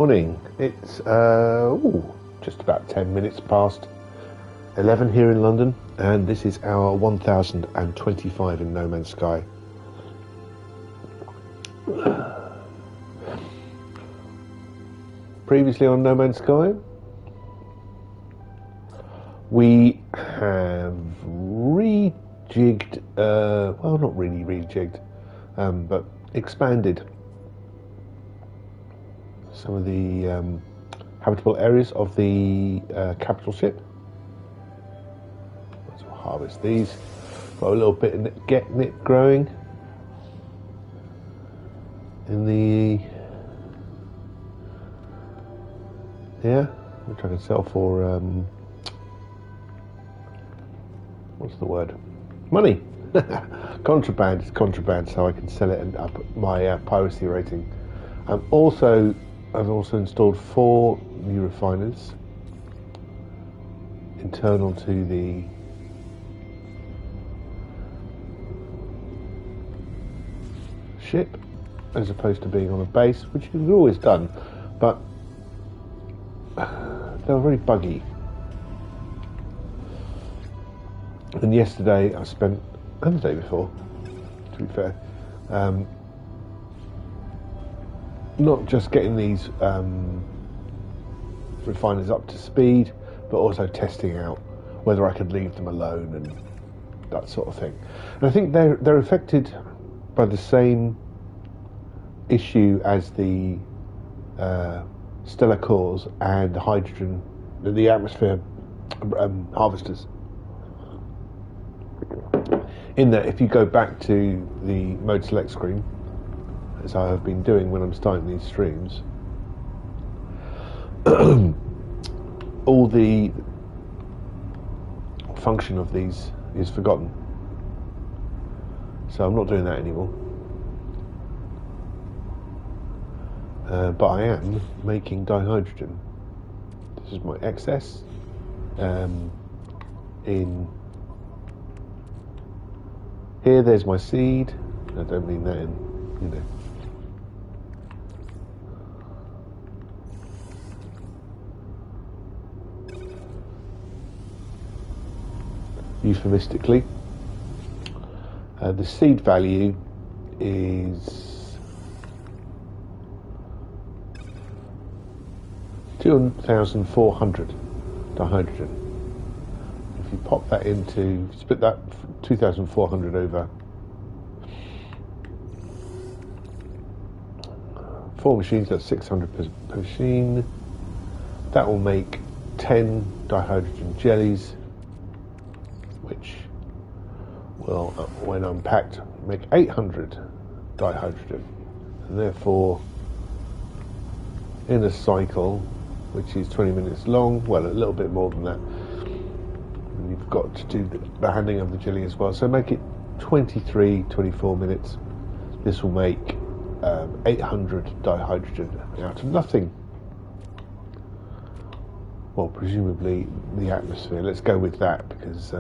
Morning. It's just about 10 minutes past 11 here in London, and this is our 1025 in No Man's Sky. Previously on No Man's Sky, we have rejigged, well, not really rejigged, but expanded some of the habitable areas of the capital ship. Let's harvest these. Got a little bit of getnip growing in the which I can sell for what's the word? Money. Contraband. It's contraband, so I can sell it and up my piracy rating. I've also installed 4 new refiners internal to the ship, as opposed to being on a base, which you've always done, but they were very buggy. And yesterday I spent, and the day before, to be fair, not just getting these refiners up to speed, but also testing out whether I could leave them alone and that sort of thing. And I think they're affected by the same issue as the stellar cores and the hydrogen, the atmosphere harvesters. In that, if you go back to the mode select screen, as I have been doing when I'm starting these streams, all the function of these is forgotten. So I'm not doing that anymore. But I am making dihydrogen. This is my excess in here. There's my seed. I don't mean that in, euphemistically. The seed value is 2,400 dihydrogen. If you pop that into, split that 2,400 over 4 machines, that's 600 per machine. That will make 10 dihydrogen jellies, which will, when unpacked, make 800 dihydrogen. And therefore, in a cycle, which is 20 minutes long, well, a little bit more than that, and you've got to do the handling of the jelly as well, so make it 24 minutes. This will make 800 dihydrogen out of nothing. Well, presumably the atmosphere. Let's go with that, because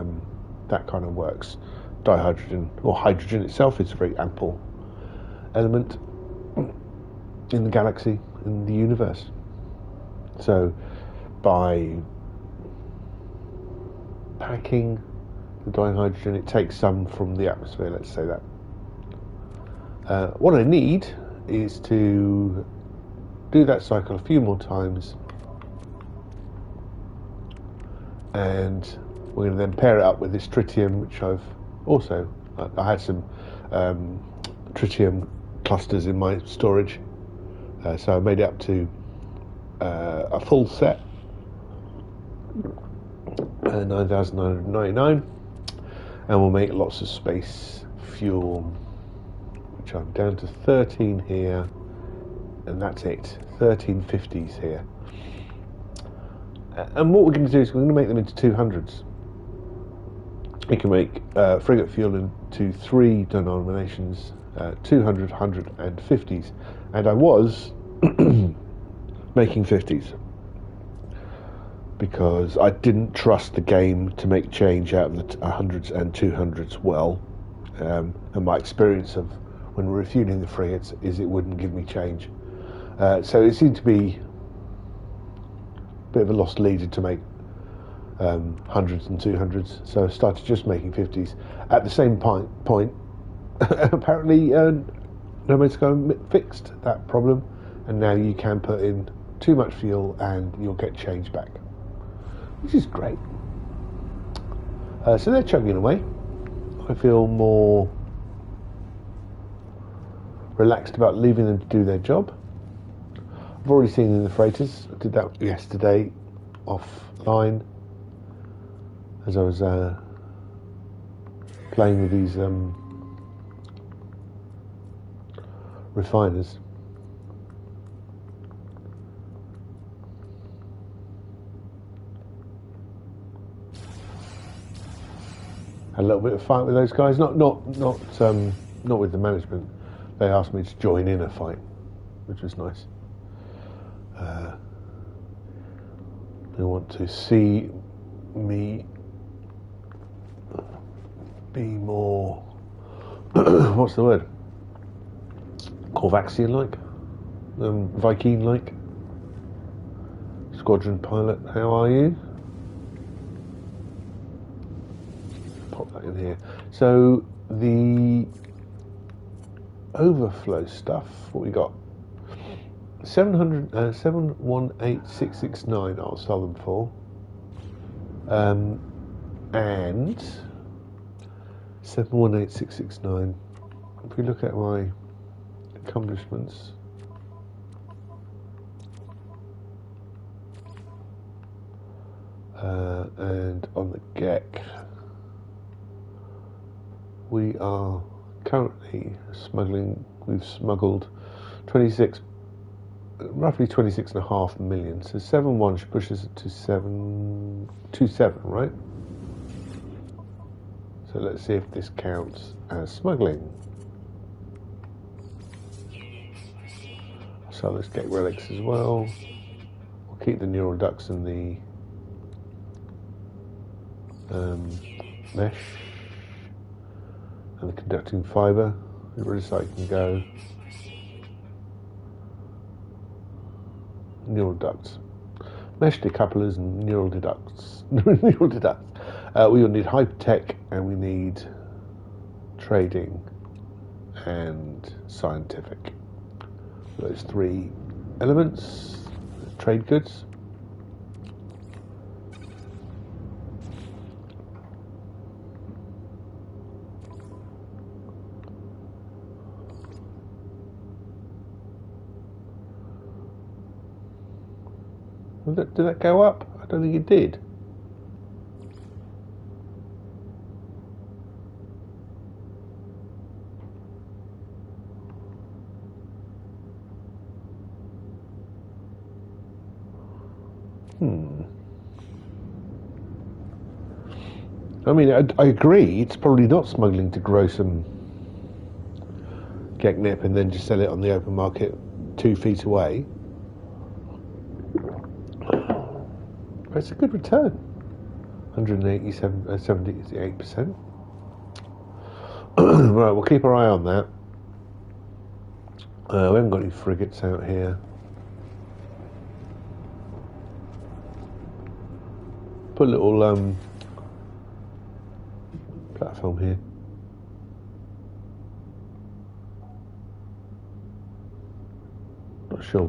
that kind of works. Dihydrogen, or hydrogen itself, is a very ample element in the galaxy, in the universe. So by packing the dihydrogen, it takes some from the atmosphere, let's say that. What I need is to do that cycle a few more times, and we're going to then pair it up with this tritium, which I've also, I had some tritium clusters in my storage, so I made it up to a full set, 9,999, and we'll make lots of space fuel, which I'm down to 13 here, and that's it, 13 50s here. And what we're going to do is we're going to make them into 200s. We can make frigate fuel into 3 denominations, 200, 100 and 50s, and I was making 50s because I didn't trust the game to make change out of the 100s and 200s well, and my experience of when refueling the frigates is it wouldn't give me change. So it seemed to be bit of a lost leader to make hundreds and 200s, so I started just making 50s. At the same point apparently Nomad Sky fixed that problem, and now you can put in too much fuel and you'll get change back, which is great. So they're chugging away. I feel more relaxed about leaving them to do their job. I've already seen them in the freighters. I did that yesterday offline as I was playing with these refiners. Had a little bit of fight with those guys. Not with the management. They asked me to join in a fight, which was nice. They want to see me be more what's the word? Korvaxian-like, Viking-like. Squadron pilot, how are you? Pop that in here. So the overflow stuff, what we got? 718,669 I'll sell them for. And 718,669. If we look at my accomplishments, and on the GEC, we are currently smuggling. We've smuggled roughly 26.5 million. So 7.1 should push us to 7.27, right? So let's see if this counts as smuggling. So let's get relics as well. We'll keep the neural ducts and the mesh and the conducting fibre. The recycle can go. Neural ducts, mesh decouplers, and neural deducts. Neural deducts. We will need hypertech, and we need trading and scientific. Those three elements. Trade goods. Did that go up? I don't think it did. I mean, I agree, it's probably not smuggling to grow some GECNIP and then just sell it on the open market 2 feet away. It's a good return. 78%. Right, we'll keep our eye on that. We haven't got any frigates out here. Put a little platform here. Not sure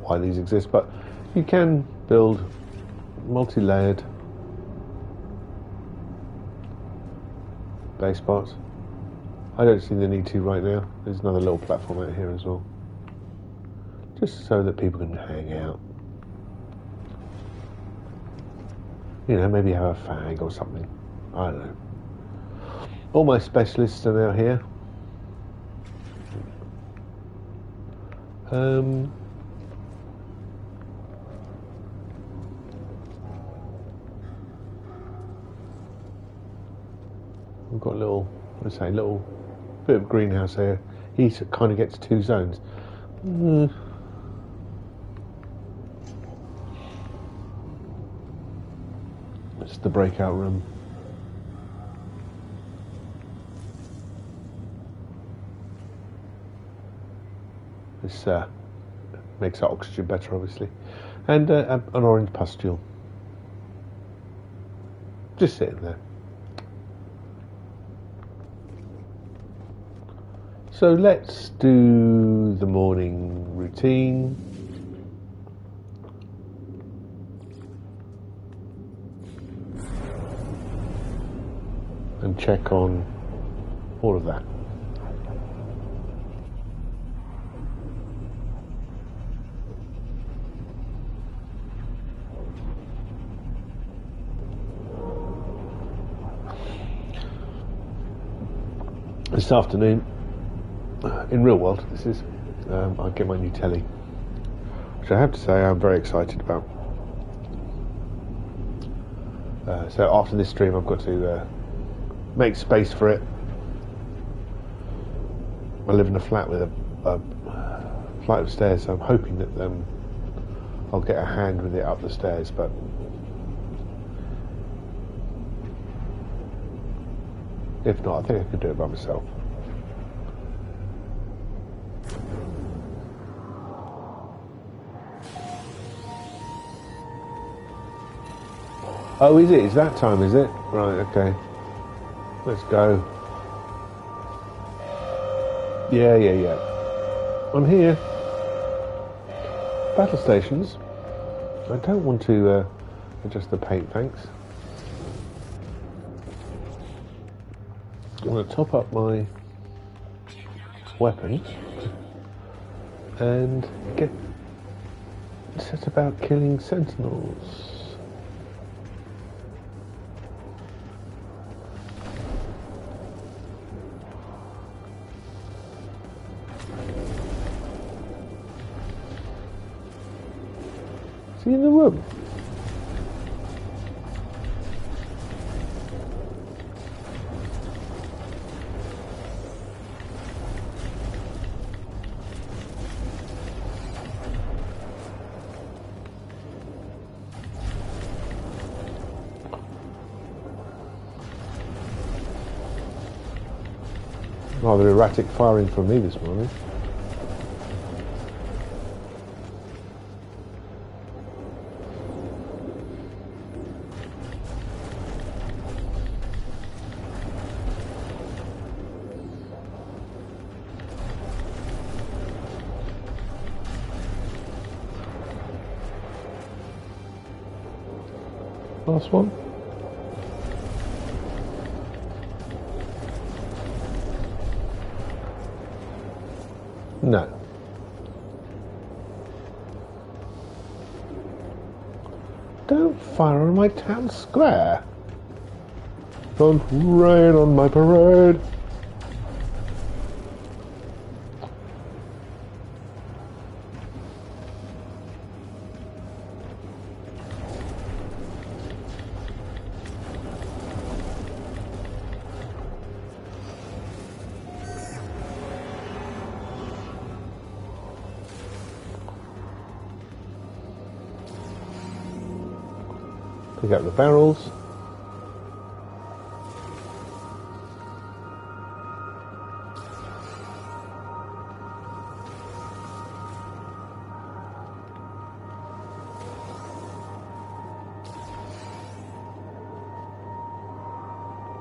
why these exist, but you can build multi-layered base parts. I don't see the need to right now. There's another little platform out here as well, just so that people can hang out. You know, maybe have a fag or something. I don't know. All my specialists are now here. We've got a little bit of greenhouse here. He kind of gets 2 zones. It's the breakout room. This makes our oxygen better, obviously. And an orange pustule. Just sitting there. So let's do the morning routine. And check on all of that. This afternoon, in real world, this is, I get my new telly, which I have to say I'm very excited about. So after this stream, I've got to make space for it. I live in a flat with a flight of stairs, so I'm hoping that I'll get a hand with it up the stairs, but if not, I think I could do it by myself. Oh, is it? It's that time, is it? Right, okay. Let's go. Yeah. I'm here. Battle stations. I don't want to adjust the paint, thanks. I'm going to top up my weapon and get set about killing sentinels. Is he in the room? Rather erratic firing from me this morning. Last one. No. Don't fire on my town square. Don't rain on my parade. Pick up the barrels.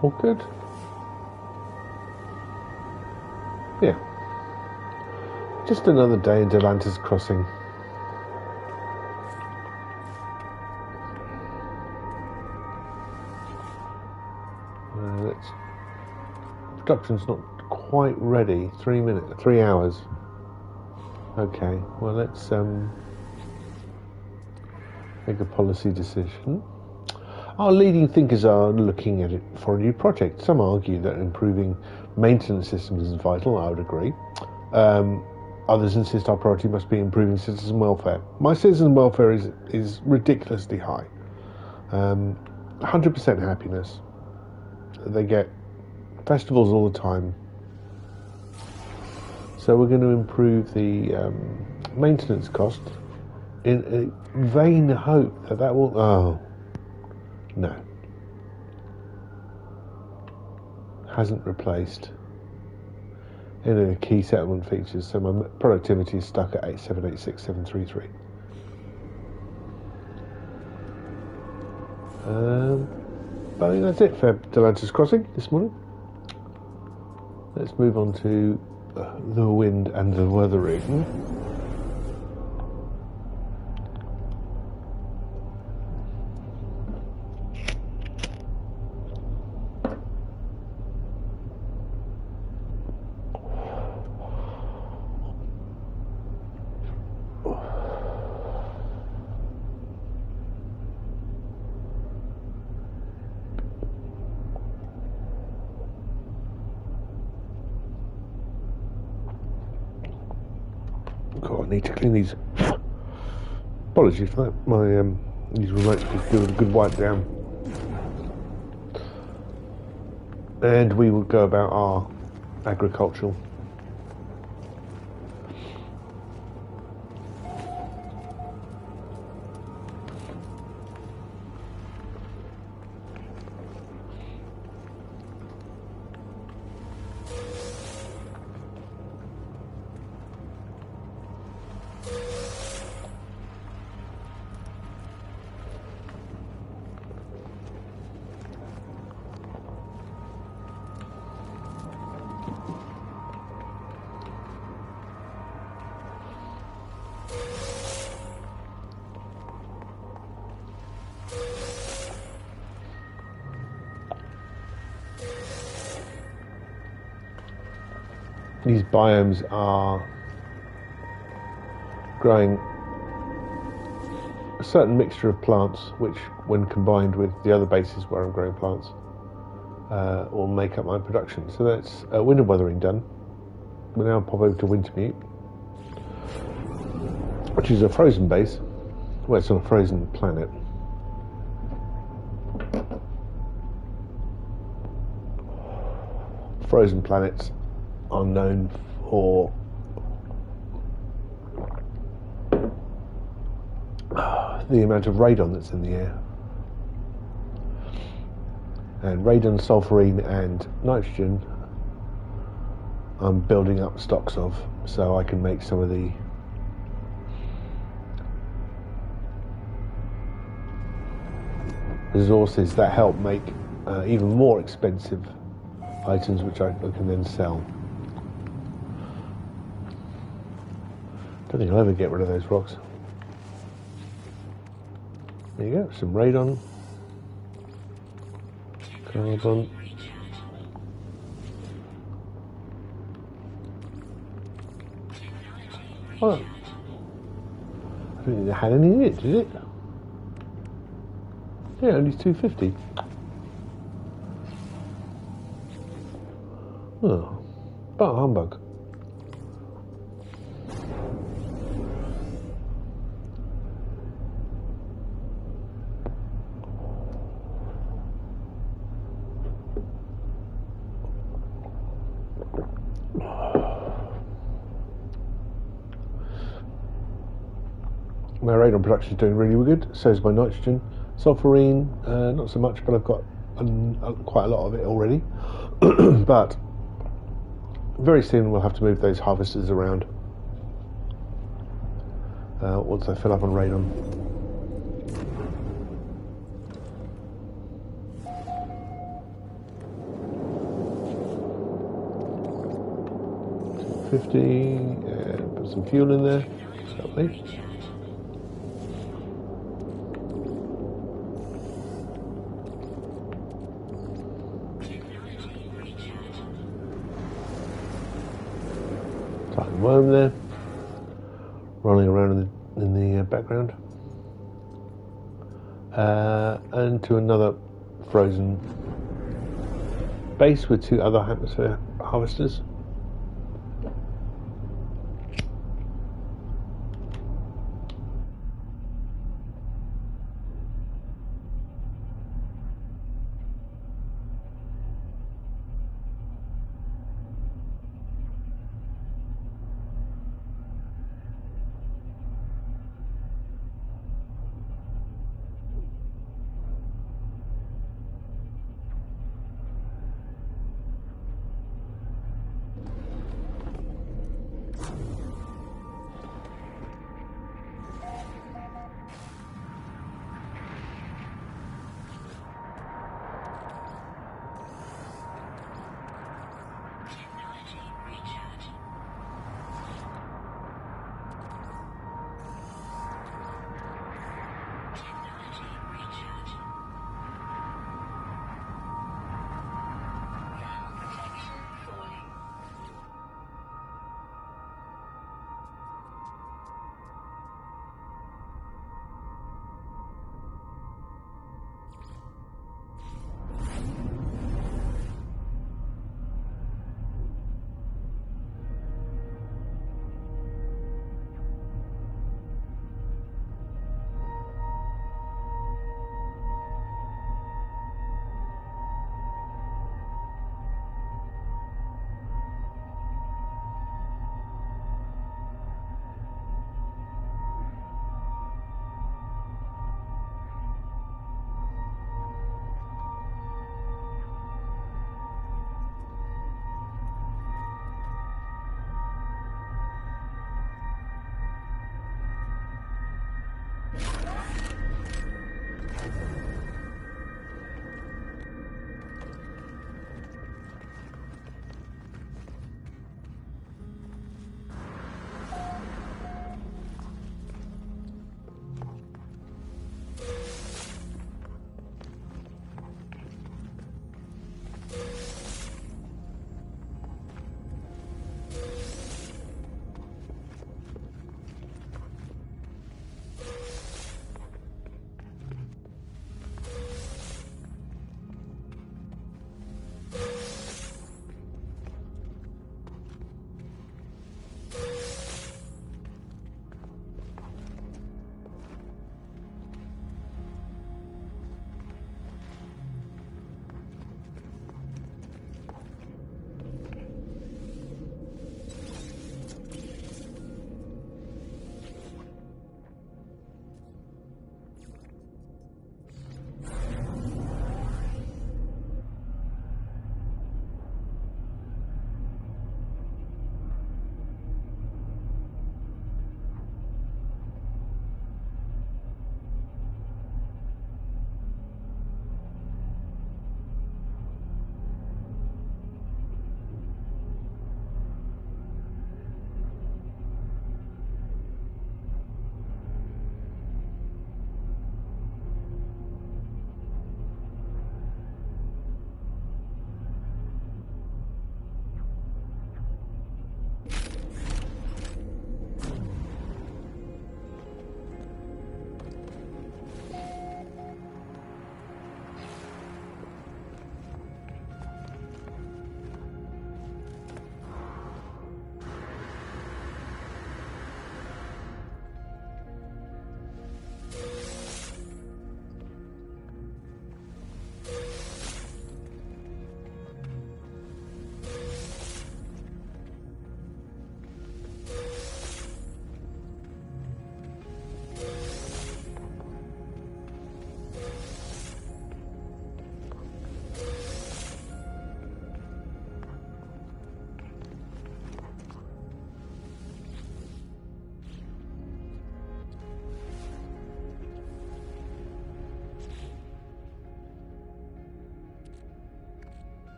All good. Yeah. Just another day in Delantis Crossing. Production's not quite ready. 3 hours. Okay, well let's make a policy decision. Our leading thinkers are looking at it for a new project. Some argue that improving maintenance systems is vital. I would agree. Others insist our priority must be improving citizen welfare. My citizen welfare is ridiculously high. 100% happiness. They get festivals all the time. So we're going to improve the maintenance cost in a vain hope that will... Oh, no. Hasn't replaced. any of the key settlement features. So my productivity is stuck at 8786733. But I think that's it for Delantis Crossing this morning. Let's move on to the wind and the weathering. God, I need to clean these. Apologies for that. My these remotes could do with a good wipe down. And we will go about our agricultural. These biomes are growing a certain mixture of plants, which, when combined with the other bases where I'm growing plants, will make up my production. So that's winter weathering done. We'll now pop over to Wintermute, which is a frozen base. Well, it's on a frozen planet. Frozen planets are known for the amount of radon that's in the air. And radon, sulfurine and nitrogen I'm building up stocks of, so I can make some of the resources that help make even more expensive items, which I can then sell. Don't think I'll ever get rid of those rocks. There you go, some radon, carbon. Oh, I don't think it had any in it, did it? Yeah, only 250. Oh, but humbug. My radon production is doing really good, so is my nitrogen. Sulfurine, not so much, but I've got quite a lot of it already. But very soon we'll have to move those harvesters around once I fill up on radon. $250, put some fuel in there. Lovely. Worm there, rolling around in the background, and to another frozen base with 2 other atmosphere harvesters.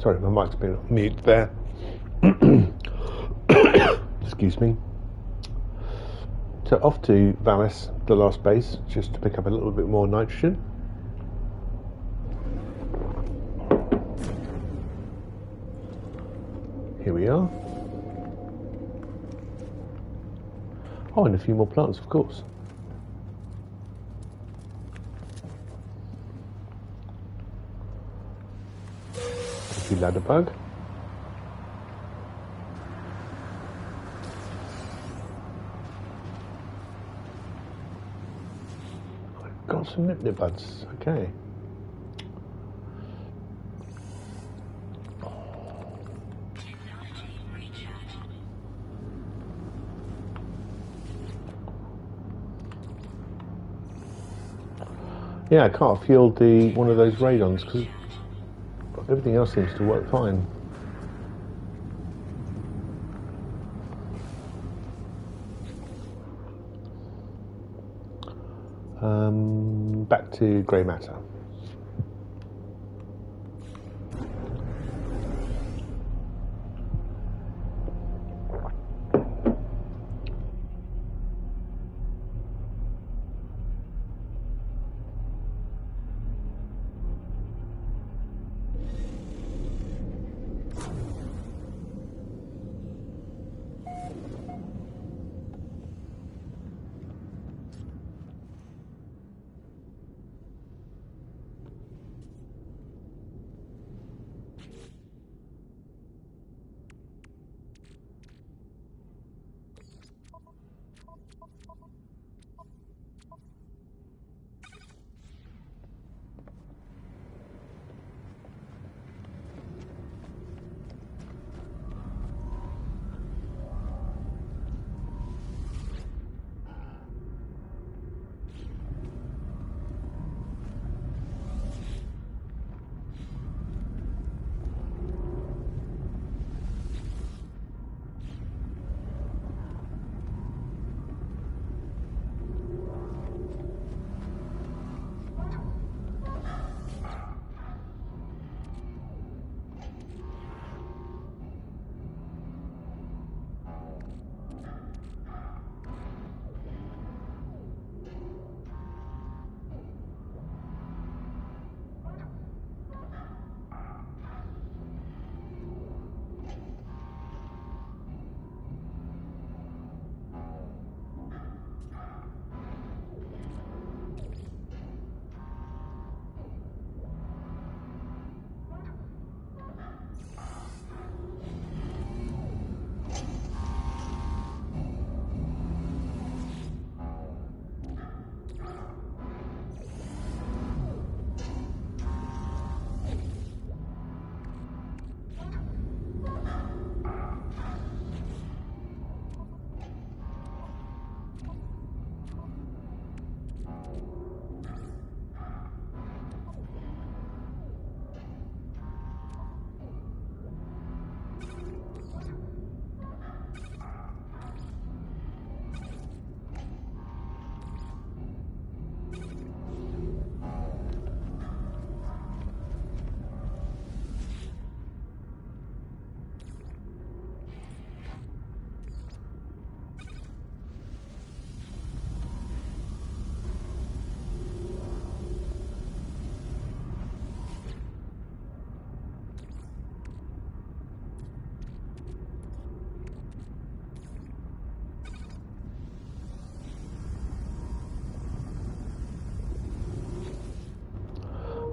Sorry, my mic's been on mute there. Excuse me. So off to Vallis, the last base, just to pick up a little bit more nitrogen. Here we are. Oh, and a few more plants, of course. Thank you, ladderbug. I've got some nip buds. Okay. Yeah, I can't field one of those radons because everything else seems to work fine. Back to grey matter.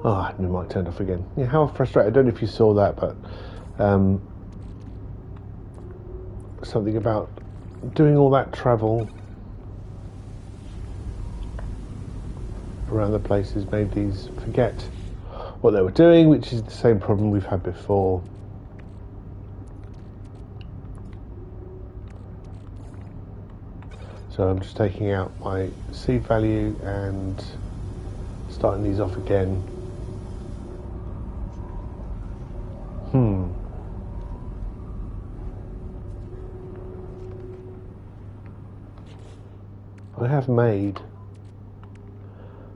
Oh, my mic turned off again. Yeah, how frustrating. I don't know if you saw that, but something about doing all that travel around the places made these forget what they were doing, which is the same problem we've had before. So I'm just taking out my seed value and starting these off again. I have made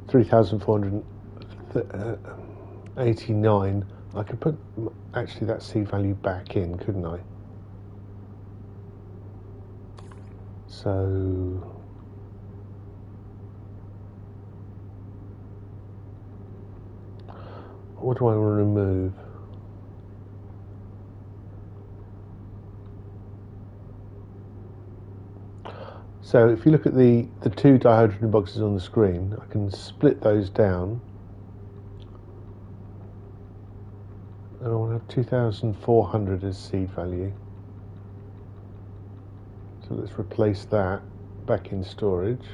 3,489. I could put actually that seed value back in, couldn't I? So what do I want to remove? So if you look at the two dihydrogen boxes on the screen, I can split those down. And I want to have 2,400 as seed value. So let's replace that back in storage.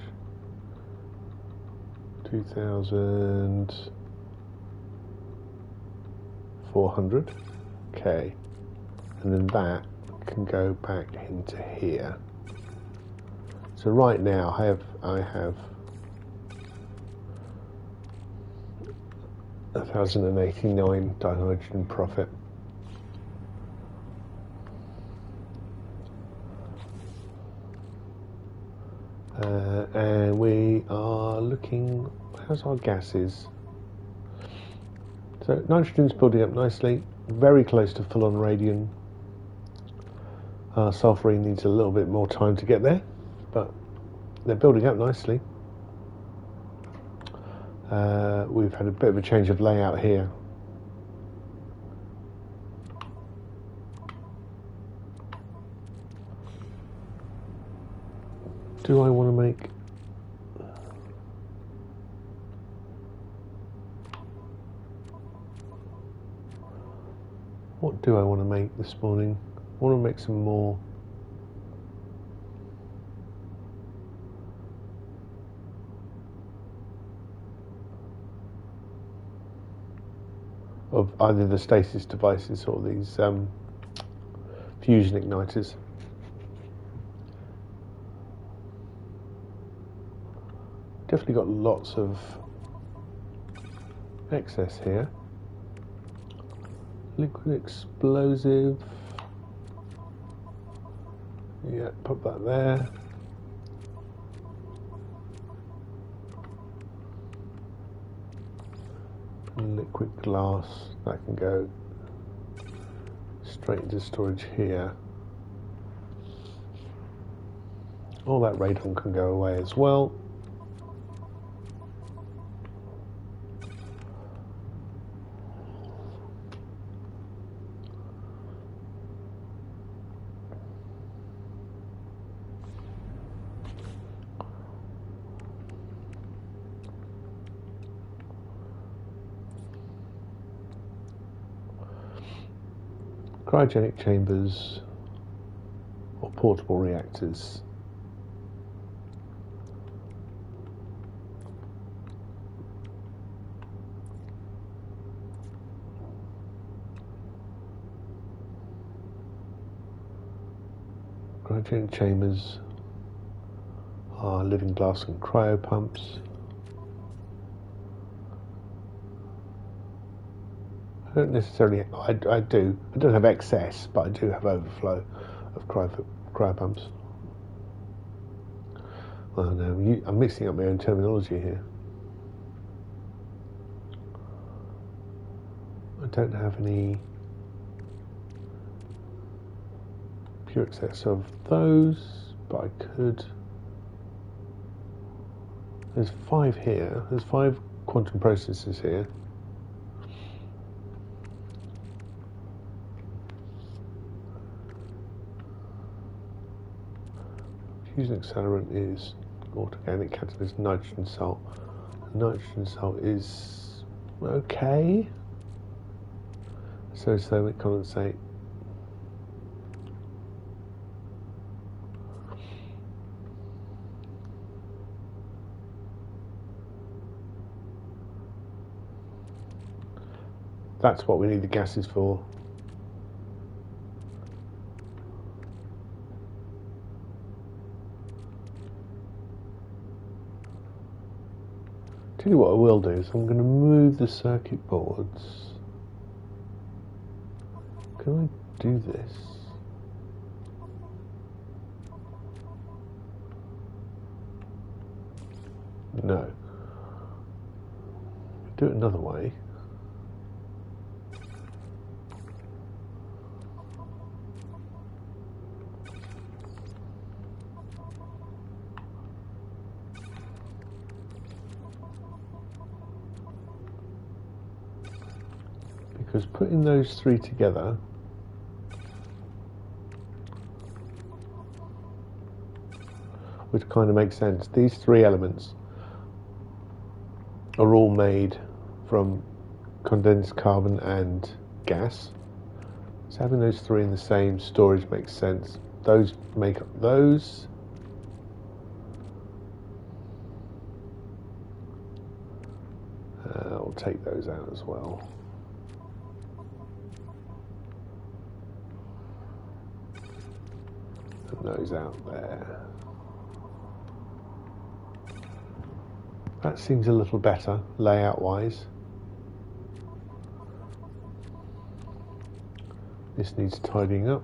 2,400. Okay. And then that can go back into here. So right now I have 1,089 dihydrogen profit. And we are looking, how's our gases? So nitrogen's building up nicely, very close to full on radium. Sulfurine needs a little bit more time to get there, but they're building up nicely. We've had a bit of a change of layout here. Do I want to make... What do I want to make this morning? I want to make some more... of either the stasis devices or these fusion igniters. Definitely got lots of excess here. Liquid explosive. Yeah, put that there. And liquid glass, that can go straight into storage here. All that radon can go away as well. Cryogenic chambers or portable reactors. Cryogenic chambers are living glass and cryo pumps. I don't necessarily, I don't have excess, but I do have overflow of cryo pumps. Well, no, I'm mixing up my own terminology here. I don't have any pure excess of those, but I could. There's 5 here. There's 5 quantum processors here. Fusion accelerant is organic catalyst nitrogen salt. Nitrogen salt is okay. So is thermic condensate. That's what we need the gases for. Tell you what I will do is I'm going to move the circuit boards. Can I do this? No. Do it another way. Because putting those three together would kind of make sense. These three elements are all made from condensed carbon and gas. So having those three in the same storage makes sense. Those make up those. I'll take those out as well. And those out there. That seems a little better layout wise. This needs tidying up.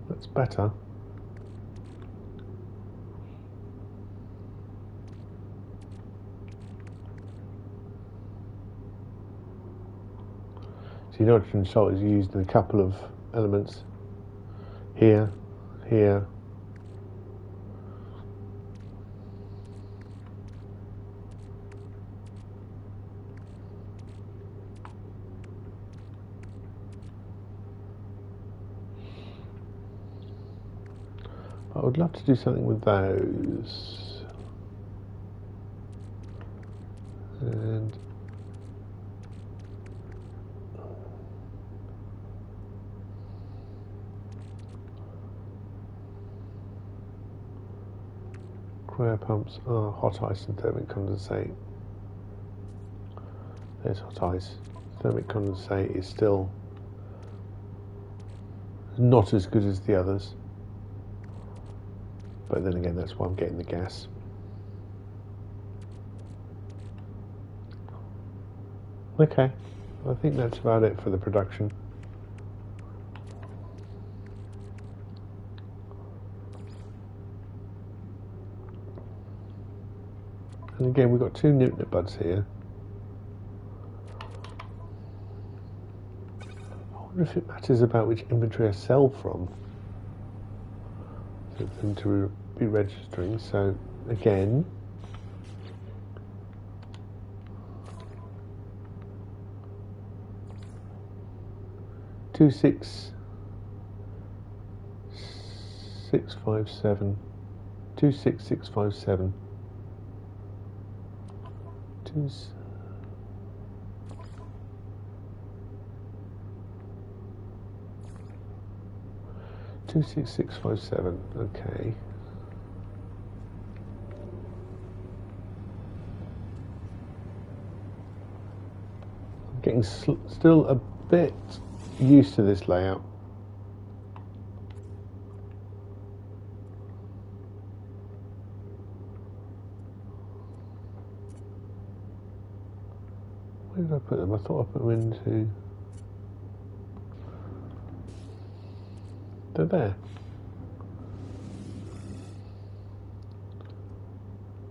That's better. See, nitrogen salt is used in a couple of elements. Here, here. I would love to do something with those. And cryo pumps are hot ice and thermic condensate. There's hot ice. Thermic condensate is still not as good as the others. But then again, that's why I'm getting the gas. Okay, I think that's about it for the production. And again, we've got two Newton buds here. I wonder if it matters about which inventory I sell from for them to be registering. So again, two six six five seven 26657 26657. Okay. I'm getting still a bit used to this layout. Where did I put them? I thought I put them into... They're there.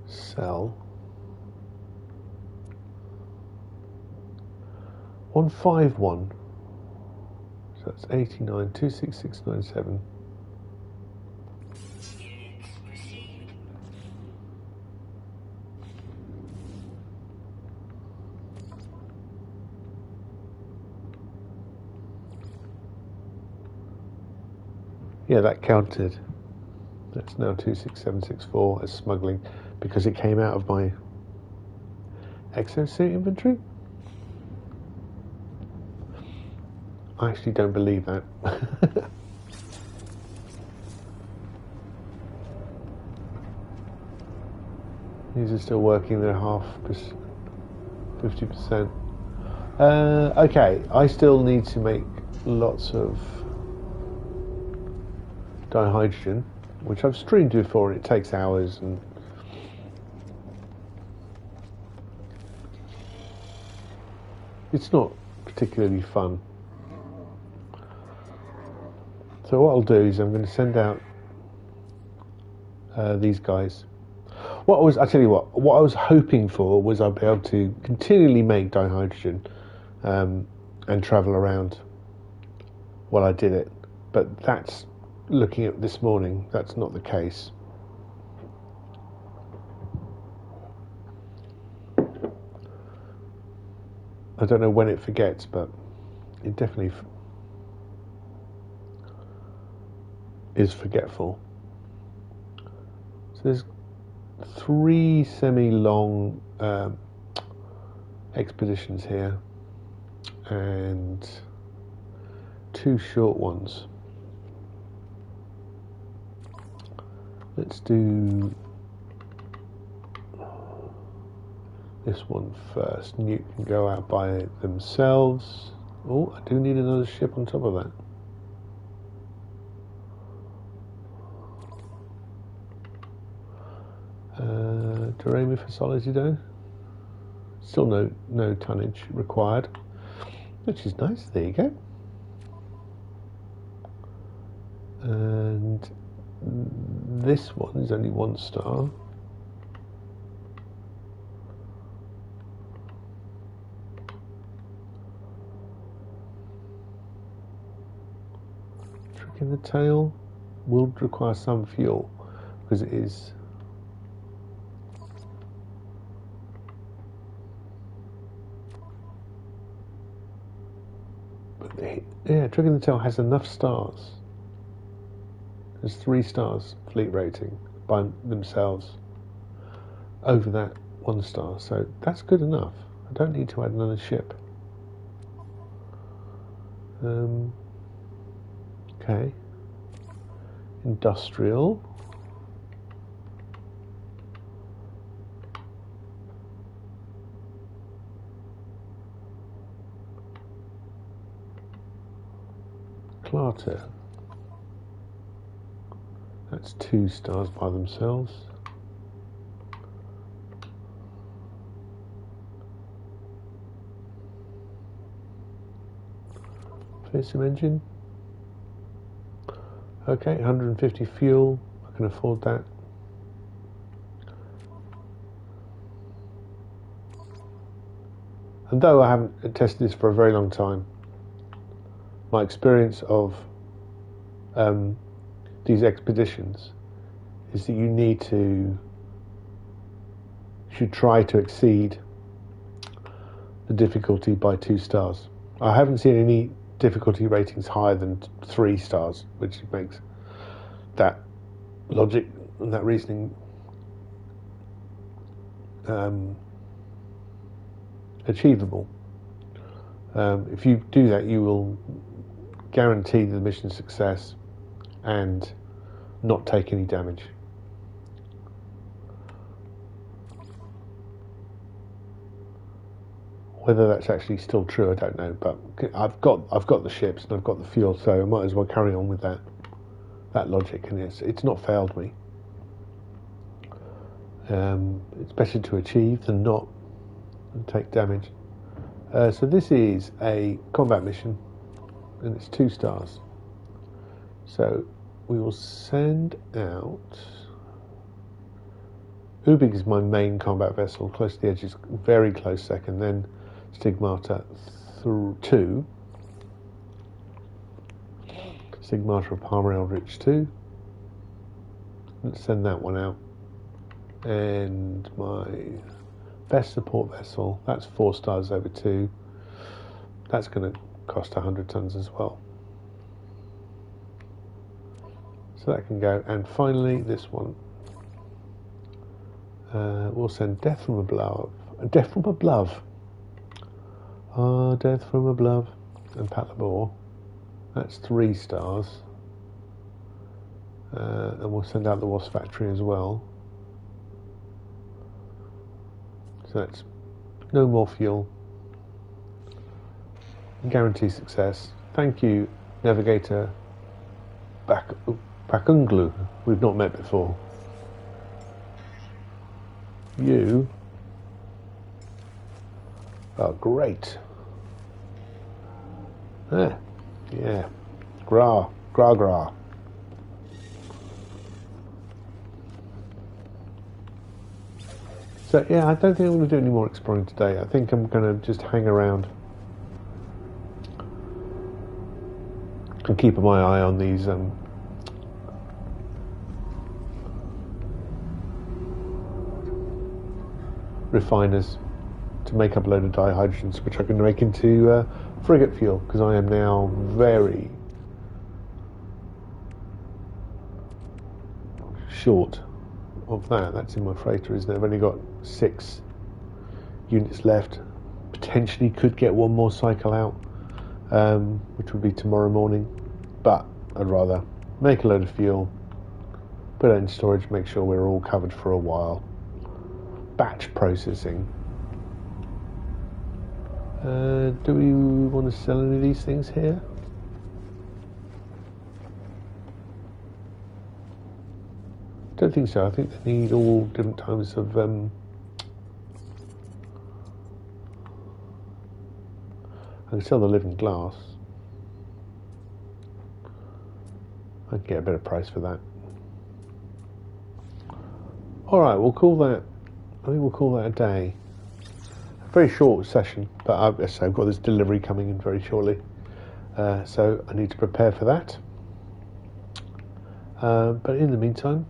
Cell 151. So that's 89 26697. Yeah, that counted. That's now 26764 as smuggling because it came out of my exosuit inventory. I actually don't believe that. These are still working, they're 50%. Okay, I still need to make lots of dihydrogen, which I've streamed before, and it takes hours, and it's not particularly fun. So what I'll do is I'm going to send out these guys. I tell you what I was hoping for was I'd be able to continually make dihydrogen, and and travel around while I did it. But that's, looking at this morning, that's not the case. I don't know when it forgets, but it definitely is forgetful. So there's 3 semi-long expeditions here and 2 short ones. Let's do this one first. Newt can go out by themselves. Oh, I do need another ship on top of that. Doremi for Solido. Still no tonnage required, which is nice. There you go. And this one is only 1 star. Trick in the tail will require some fuel because it is. Yeah, Trick in the Tail has enough stars. There's 3 stars fleet rating by themselves over that 1 star, so that's good enough. I don't need to add another ship. Okay. Industrial. Clarter. That's 2 stars by themselves. Fearsome engine. Okay, 150 fuel. I can afford that. And though I haven't tested this for a very long time, my experience of these expeditions is that you should try to exceed the difficulty by 2 stars. I haven't seen any difficulty ratings higher than 3 stars, which makes that logic and that reasoning achievable. If you do that, you will guarantee the mission success and not take any damage. Whether that's actually still true, I don't know. But I've got the ships and I've got the fuel, so I might as well carry on with that logic. And it's not failed me. It's better to achieve than not and take damage. So this is a combat mission, and it's 2 stars. So we will send out. Ubig is my main combat vessel. Close to the edge is very close second. Then Stigmata 2. Stigmata of Palmer Eldritch 2. Let's send that one out. And my best support vessel, that's 4 stars over 2. That's going to cost 100 tons as well. So that can go. And finally, this one. We'll send Death from Above. Death from Above. Ah, Death from Above. And Patlabor. That's 3 stars. And we'll send out the Wasp Factory as well. So that's no more fuel. Guarantee success. Thank you, Navigator Bakunglu. We've not met before. You are great. Yeah. Gra. So yeah, I don't think I'm going to do any more exploring today. I think I'm going to just hang around I'm keeping my eye on these refiners to make up a load of dihydrogens, which I can make into frigate fuel, because I am now very short of that. That's in my freighter, isn't it? I've only got 6 units left. Potentially could get one more cycle out, which would be tomorrow morning, but I'd rather make a load of fuel, put it in storage, make sure we're all covered for a while. Batch processing. Do we want to sell any of these things here? Don't think so. I think they need all different types of I can sell the living glass. I can get a better price for that. Alright, we'll call that, I think we'll call that a day. A very short session, but I've got this delivery coming in very shortly. So I need to prepare for that. But in the meantime,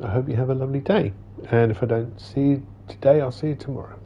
I hope you have a lovely day. And if I don't see you today, I'll see you tomorrow.